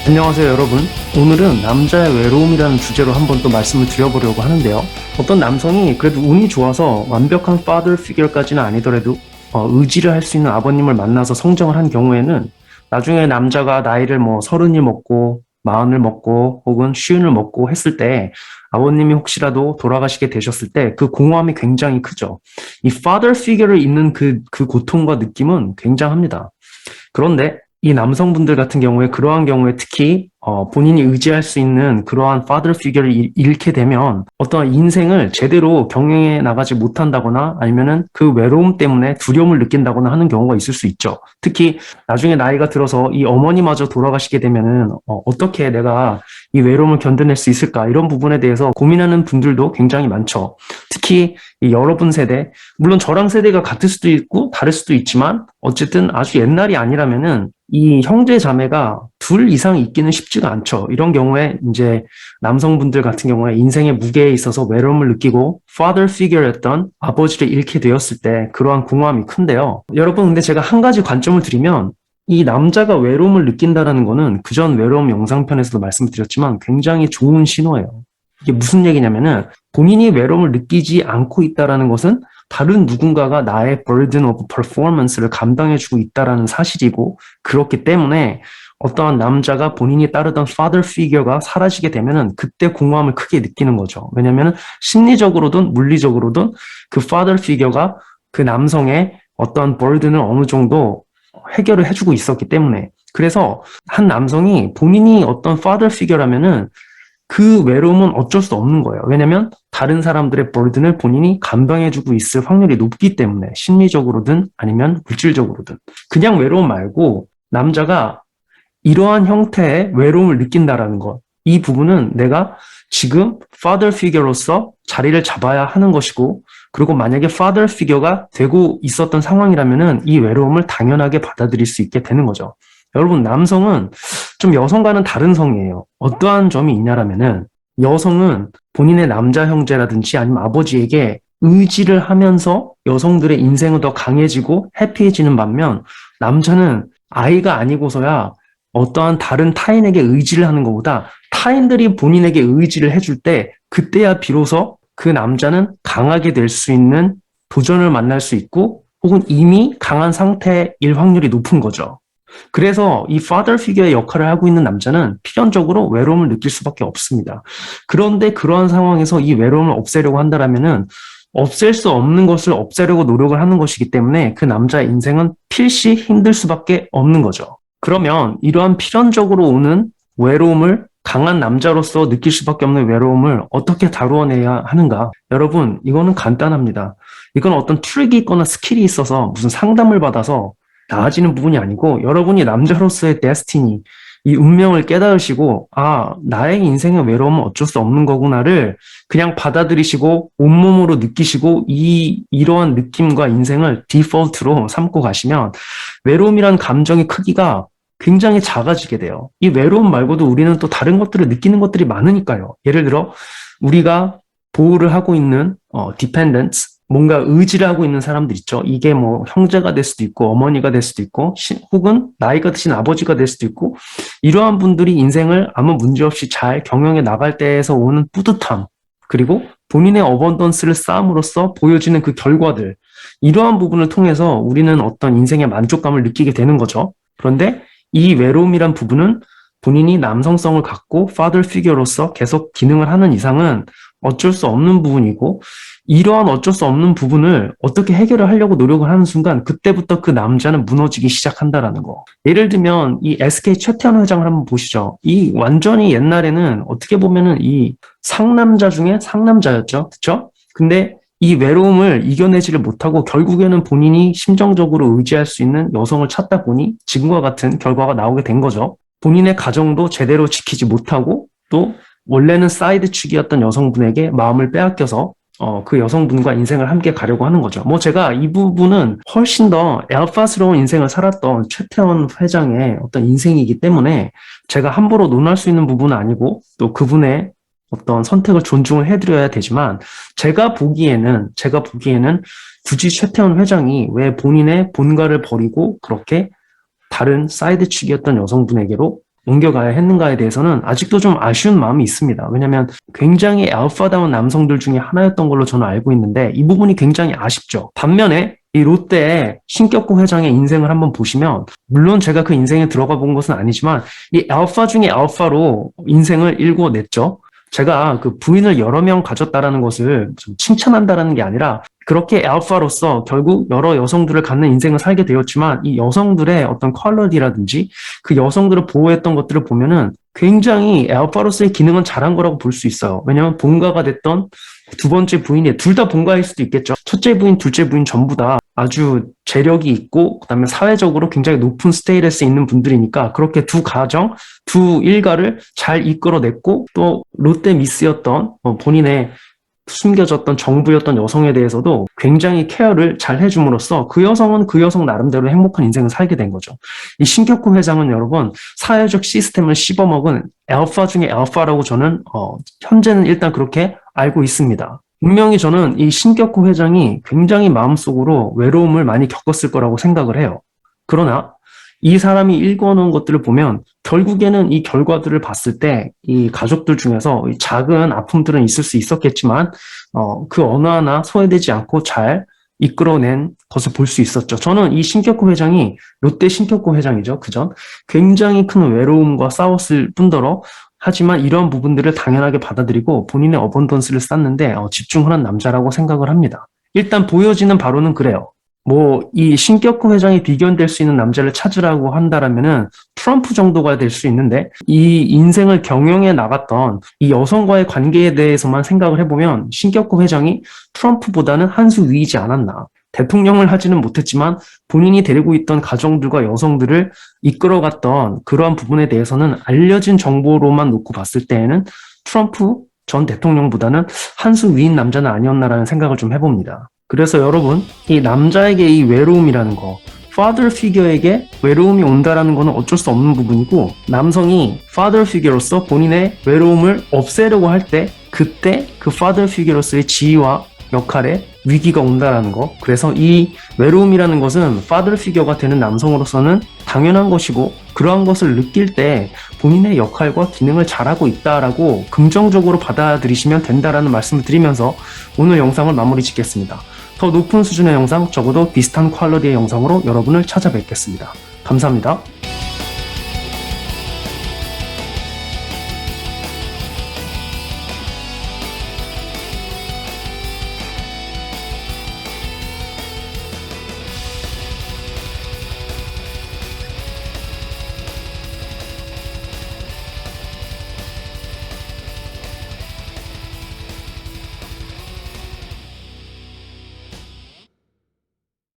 안녕하세요, 여러분. 오늘은 남자의 외로움이라는 주제로 한번 또 말씀을 드려보려고 하는데요. 어떤 남성이 그래도 운이 좋아서 완벽한 father figure까지는 아니더라도 의지를 할 수 있는 아버님을 만나서 성장을 한 경우에는 나중에 남자가 나이를 서른을 먹고 마흔을 먹고 혹은 쉬운을 먹고 했을 때 아버님이 혹시라도 돌아가시게 되셨을 때 그 공허함이 굉장히 크죠. 이 father figure를 잇는 그 고통과 느낌은 굉장합니다. 그런데 이 남성분들 같은 경우에 그러한 경우에 특히 본인이 의지할 수 있는 그러한 father figure를 잃게 되면 어떤 인생을 제대로 경영해 나가지 못한다거나 아니면은 그 외로움 때문에 두려움을 느낀다거나 하는 경우가 있을 수 있죠. 특히 나중에 나이가 들어서 이 어머니마저 돌아가시게 되면은 어떻게 내가 이 외로움을 견뎌낼 수 있을까 이런 부분에 대해서 고민하는 분들도 굉장히 많죠. 특히 이 여러분 세대, 물론 저랑 세대가 같을 수도 있고 다를 수도 있지만 어쨌든 아주 옛날이 아니라면은 이 형제 자매가 둘 이상 있기는 쉽지가 않죠. 이런 경우에 이제 남성분들 같은 경우에 인생의 무게에 있어서 외로움을 느끼고 father figure였던 아버지를 잃게 되었을 때 그러한 공허함이 큰데요. 여러분, 근데 제가 한 가지 관점을 드리면 이 남자가 외로움을 느낀다라는 거는 그전 외로움 영상편에서도 말씀드렸지만 굉장히 좋은 신호예요. 이게 무슨 얘기냐면은 본인이 외로움을 느끼지 않고 있다라는 것은 다른 누군가가 나의 burden of performance를 감당해주고 있다라는 사실이고, 그렇기 때문에 어떠한 남자가 본인이 따르던 father figure가 사라지게 되면은 그때 공허함을 크게 느끼는 거죠. 왜냐면은 심리적으로든 물리적으로든 그 father figure가 그 남성의 어떠한 burden을 어느 정도 해결을 해주고 있었기 때문에. 그래서 한 남성이 본인이 어떤 father figure라면은 그 외로움은 어쩔 수 없는 거예요. 왜냐면 다른 사람들의 burden을 본인이 감당해주고 있을 확률이 높기 때문에, 심리적으로든 아니면 물질적으로든. 그냥 외로움 말고 남자가 이러한 형태의 외로움을 느낀다라는 것, 이 부분은 내가 지금 father figure로서 자리를 잡아야 하는 것이고, 그리고 만약에 father figure가 되고 있었던 상황이라면은 이 외로움을 당연하게 받아들일 수 있게 되는 거죠. 여러분, 남성은 좀 여성과는 다른 성이에요. 어떠한 점이 있냐라면은 여성은 본인의 남자 형제라든지 아니면 아버지에게 의지를 하면서 여성들의 인생은 더 강해지고 해피해지는 반면, 남자는 아이가 아니고서야 어떠한 다른 타인에게 의지를 하는 것보다 타인들이 본인에게 의지를 해줄 때 그때야 비로소 그 남자는 강하게 될 수 있는 도전을 만날 수 있고 혹은 이미 강한 상태일 확률이 높은 거죠. 그래서 이 father figure의 역할을 하고 있는 남자는 필연적으로 외로움을 느낄 수밖에 없습니다. 그런데 그러한 상황에서 이 외로움을 없애려고 한다면은 없앨 수 없는 것을 없애려고 노력을 하는 것이기 때문에 그 남자의 인생은 필시 힘들 수밖에 없는 거죠. 그러면 이러한 필연적으로 오는 외로움을 강한 남자로서 느낄 수밖에 없는 외로움을 어떻게 다루어내야 하는가? 여러분, 이거는 간단합니다. 이건 어떤 트릭이 있거나 스킬이 있어서 무슨 상담을 받아서 나아지는 부분이 아니고, 여러분이 남자로서의 데스티니, 이 운명을 깨달으시고, 아, 나의 인생의 외로움은 어쩔 수 없는 거구나를 그냥 받아들이시고 온몸으로 느끼시고 이러한 느낌과 인생을 디폴트로 삼고 가시면 외로움이란 감정의 크기가 굉장히 작아지게 돼요. 이 외로움 말고도 우리는 또 다른 것들을 느끼는 것들이 많으니까요. 예를 들어 우리가 보호를 하고 있는 dependence, 뭔가 의지를 하고 있는 사람들 있죠. 이게 형제가 될 수도 있고 어머니가 될 수도 있고 혹은 나이가 드신 아버지가 될 수도 있고, 이러한 분들이 인생을 아무 문제 없이 잘 경영해 나갈 때에서 오는 뿌듯함, 그리고 본인의 어번던스를 쌓음으로써 보여지는 그 결과들, 이러한 부분을 통해서 우리는 어떤 인생의 만족감을 느끼게 되는 거죠. 그런데 이 외로움이란 부분은 본인이 남성성을 갖고 father figure로서 계속 기능을 하는 이상은 어쩔 수 없는 부분이고, 이러한 어쩔 수 없는 부분을 어떻게 해결을 하려고 노력을 하는 순간 그때부터 그 남자는 무너지기 시작한다라는 거. 예를 들면 이 SK 최태원 회장을 한번 보시죠. 이 완전히 옛날에는 어떻게 보면은 이 상남자 중에 상남자였죠. 그렇죠? 근데 이 외로움을 이겨내지를 못하고 결국에는 본인이 심정적으로 의지할 수 있는 여성을 찾다 보니 지금과 같은 결과가 나오게 된 거죠. 본인의 가정도 제대로 지키지 못하고 또 원래는 사이드 축이었던 여성분에게 마음을 빼앗겨서 그 여성분과 인생을 함께 가려고 하는 거죠. 제가 이 부분은 훨씬 더 알파스러운 인생을 살았던 최태원 회장의 어떤 인생이기 때문에 제가 함부로 논할 수 있는 부분은 아니고 또 그분의 어떤 선택을 존중을 해드려야 되지만, 제가 보기에는 굳이 최태원 회장이 왜 본인의 본가를 버리고 그렇게 다른 사이드 축이었던 여성분에게로 옮겨가야 했는가에 대해서는 아직도 좀 아쉬운 마음이 있습니다. 왜냐하면 굉장히 알파다운 남성들 중에 하나였던 걸로 저는 알고 있는데 이 부분이 굉장히 아쉽죠. 반면에 이 롯데의 신격호 회장의 인생을 한번 보시면 물론 제가 그 인생에 들어가 본 것은 아니지만 이 알파 중에 알파로 인생을 일궈냈죠. 제가 그 부인을 여러 명 가졌다라는 것을 좀 칭찬한다라는 게 아니라 그렇게 알파로서 결국 여러 여성들을 갖는 인생을 살게 되었지만 이 여성들의 어떤 퀄리티라든지 그 여성들을 보호했던 것들을 보면은 굉장히 알파로서의 기능은 잘한 거라고 볼 수 있어요. 왜냐하면 본가가 됐던 두 번째 부인이 둘 다 본가일 수도 있겠죠. 첫째 부인, 둘째 부인 전부 다 아주 재력이 있고 그다음에 사회적으로 굉장히 높은 스테이터스에 있는 분들이니까 그렇게 두 가정, 두 일가를 잘 이끌어냈고 또 롯데 미스였던 본인의 숨겨졌던 정부였던 여성에 대해서도 굉장히 케어를 잘 해줌으로써 그 여성은 그 여성 나름대로 행복한 인생을 살게 된 거죠. 이 신격호 회장은 여러분 사회적 시스템을 씹어먹은 알파 중에 알파라고 저는 현재는 일단 그렇게 알고 있습니다. 분명히 저는 이 신격호 회장이 굉장히 마음속으로 외로움을 많이 겪었을 거라고 생각을 해요. 그러나 이 사람이 읽어놓은 것들을 보면 결국에는 이 결과들을 봤을 때 이 가족들 중에서 작은 아픔들은 있을 수 있었겠지만 그 어느 하나 소외되지 않고 잘 이끌어낸 것을 볼 수 있었죠. 저는 이 신격호 회장이 롯데 신격호 회장이죠. 그전 굉장히 큰 외로움과 싸웠을 뿐더러 하지만 이런 부분들을 당연하게 받아들이고 본인의 어번던스를 쌓는데 집중하는 남자라고 생각을 합니다. 일단 보여지는 바로는 그래요. 이 신격호 회장이 비견될 수 있는 남자를 찾으라고 한다라면은 트럼프 정도가 될 수 있는데 이 인생을 경영해 나갔던 이 여성과의 관계에 대해서만 생각을 해보면 신격호 회장이 트럼프보다는 한 수 위이지 않았나. 대통령을 하지는 못했지만 본인이 데리고 있던 가정들과 여성들을 이끌어갔던 그러한 부분에 대해서는 알려진 정보로만 놓고 봤을 때에는 트럼프 전 대통령보다는 한 수 위인 남자는 아니었나라는 생각을 좀 해봅니다. 그래서 여러분, 이 남자에게 이 외로움이라는 거, father figure에게 외로움이 온다라는 거는 어쩔 수 없는 부분이고 남성이 father figure로서 본인의 외로움을 없애려고 할 때 그때 그 father figure로서의 지위와 역할에 위기가 온다라는 거. 그래서 이 외로움이라는 것은 father figure가 되는 남성으로서는 당연한 것이고 그러한 것을 느낄 때 본인의 역할과 기능을 잘하고 있다라고 긍정적으로 받아들이시면 된다라는 말씀을 드리면서 오늘 영상을 마무리 짓겠습니다. 더 높은 수준의 영상, 적어도 비슷한 퀄리티의 영상으로 여러분을 찾아뵙겠습니다. 감사합니다.